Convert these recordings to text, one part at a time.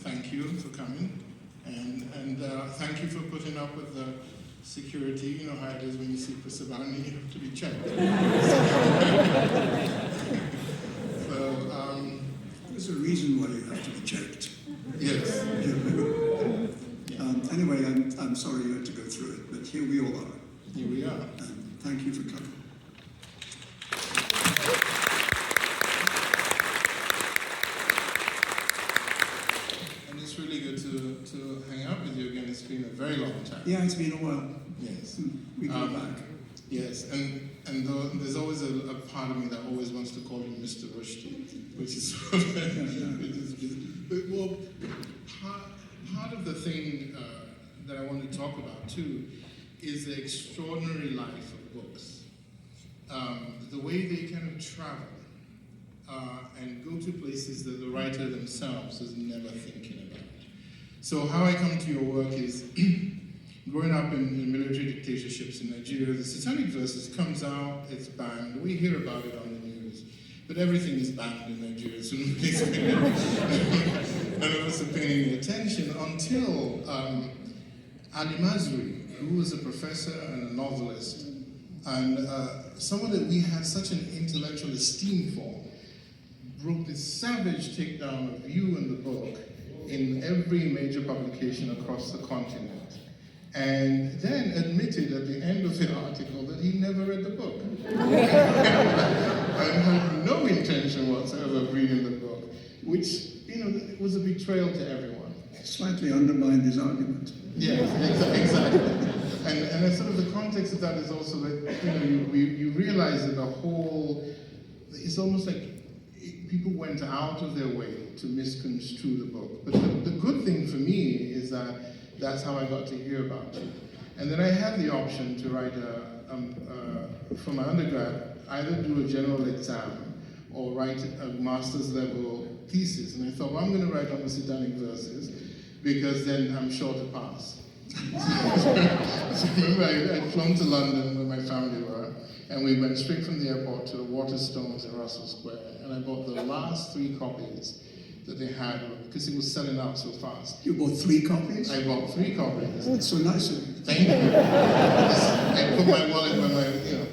thank you for coming, and thank you for putting up with the security. You know how it is when you see Chris Abani, you have to be checked. So, there's a reason why you have to be checked. yes. Anyway, I'm sorry you had to go through it, but here we all are. Here we are. Thank you for coming. And it's really good to hang out with you again. It's been a very long time. Yeah, it's been a while. Yes. We go back. Yes, and there's always a part of me that always wants to call you Mr. Rushdie, which is sort of, well, part of the thing that I want to talk about too is the extraordinary life of books. The way they kind of travel and go to places that the writer themselves is never thinking about. So how I come to your work is, growing up in military dictatorships in Nigeria, the Satanic Verses comes out, it's banned. We hear about it on the news, but everything is banned in Nigeria, so nobody's none of us are paying any attention until Ali Mazrui, who was a professor and a novelist, and someone that we had such an intellectual esteem for, broke this savage takedown of you and the book in every major publication across the continent. And then admitted at the end of the article that he never read the book. And had no intention whatsoever of reading the book, which, you know, was a betrayal to everyone. Slightly undermined his argument. Yes, exactly. And sort of the context of that is also that, you know, you realize that the whole, it's almost like people went out of their way to misconstrue the book. But the good thing for me is that that's how I got to hear about you. And then I had the option to write for my undergrad, either do a general exam or write a master's level thesis. And I thought, well, I'm going to write on the Satanic Verses because then I'm sure to pass. So remember, I'd flown to London where my family were, and we went straight from the airport to the Waterstones in Russell Square, and I bought the last 3 copies that they had, because it was selling out so fast. You bought 3 copies? I bought 3 copies. Oh, it's so nice of you. Thank you. I put my wallet where my, you know.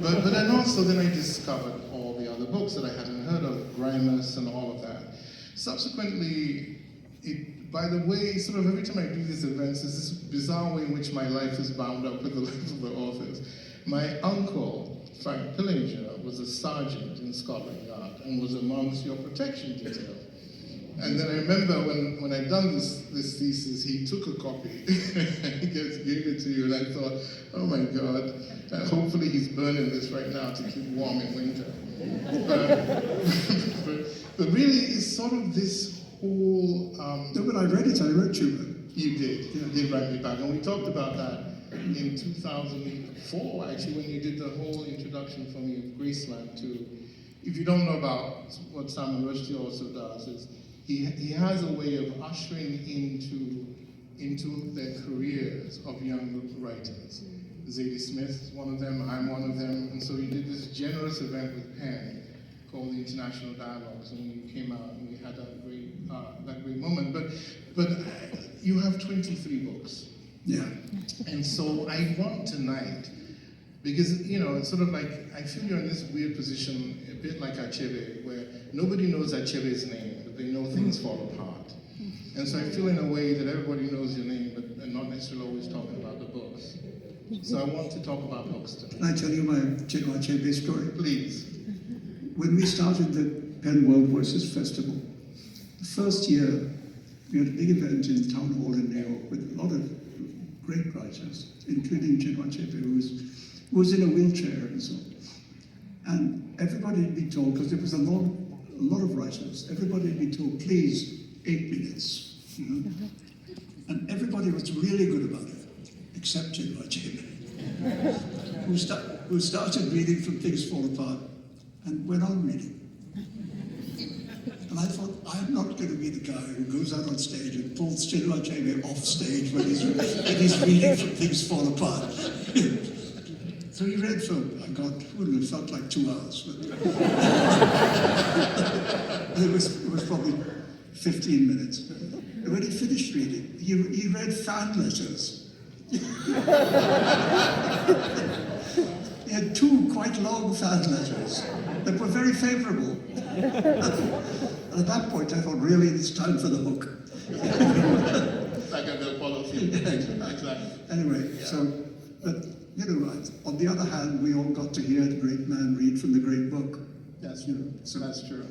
But then also, then I discovered all the other books that I hadn't heard of, Grimus and all of that. Subsequently, by the way, sort of every time I do these events, there's this bizarre way in which my life is bound up with the lives of the authors. My uncle, Frank Pillinger, was a sergeant in Scotland Yard and was amongst your protection detail. And then I remember when I'd done this thesis, he took a copy and gave it to you, and I thought, oh my God, hopefully he's burning this right now to keep warm in winter. But really, it's sort of this whole... No, but I read it, I wrote you. You did, yeah. You did write me back, and we talked about that in 2004, actually, when you did the whole introduction for me of Graceland to... If you don't know about what Salman Rushdie also does, is he has a way of ushering into their careers of young writers. Zadie Smith is one of them, I'm one of them, and so he did this generous event with Penn called the International Dialogues, and you came out and we had that great moment. But you have 23 books. Yeah. And so I want tonight, because, you know, it's sort of like, I feel you're in this weird position, a bit like Achebe, where nobody knows Achebe's name, but they know things fall apart. And so I feel in a way that everybody knows your name, but not necessarily always talking about the books. So I want to talk about books tonight. Can I tell you my Achebe story? Please. When we started the Penn World Voices Festival, the first year, we had a big event in Town Hall in New York with a lot of great writers, including Chinua Achebe, who was in a wheelchair and so on. And everybody had been told, because there was a lot of writers, everybody had been told, please, 8 minutes. You know? And everybody was really good about it, except Chinua Achebe, who started reading from Things Fall Apart and went on reading. And I thought, I'm not going to be the guy who goes out on stage and pulls Chinua Achebe off stage when he's reading from Things Fall Apart. So he read for, wouldn't have felt like 2 hours. But it was probably 15 minutes. And when he finished reading, he read fan letters. He had 2 quite long fan letters that were very favourable. And at that point, I thought, really, it's time for the hook. Like the Apollo film. Exactly. Anyway, so, but, you know, on the other hand, we all got to hear the great man read from the great book. That's You true. know, so That's true.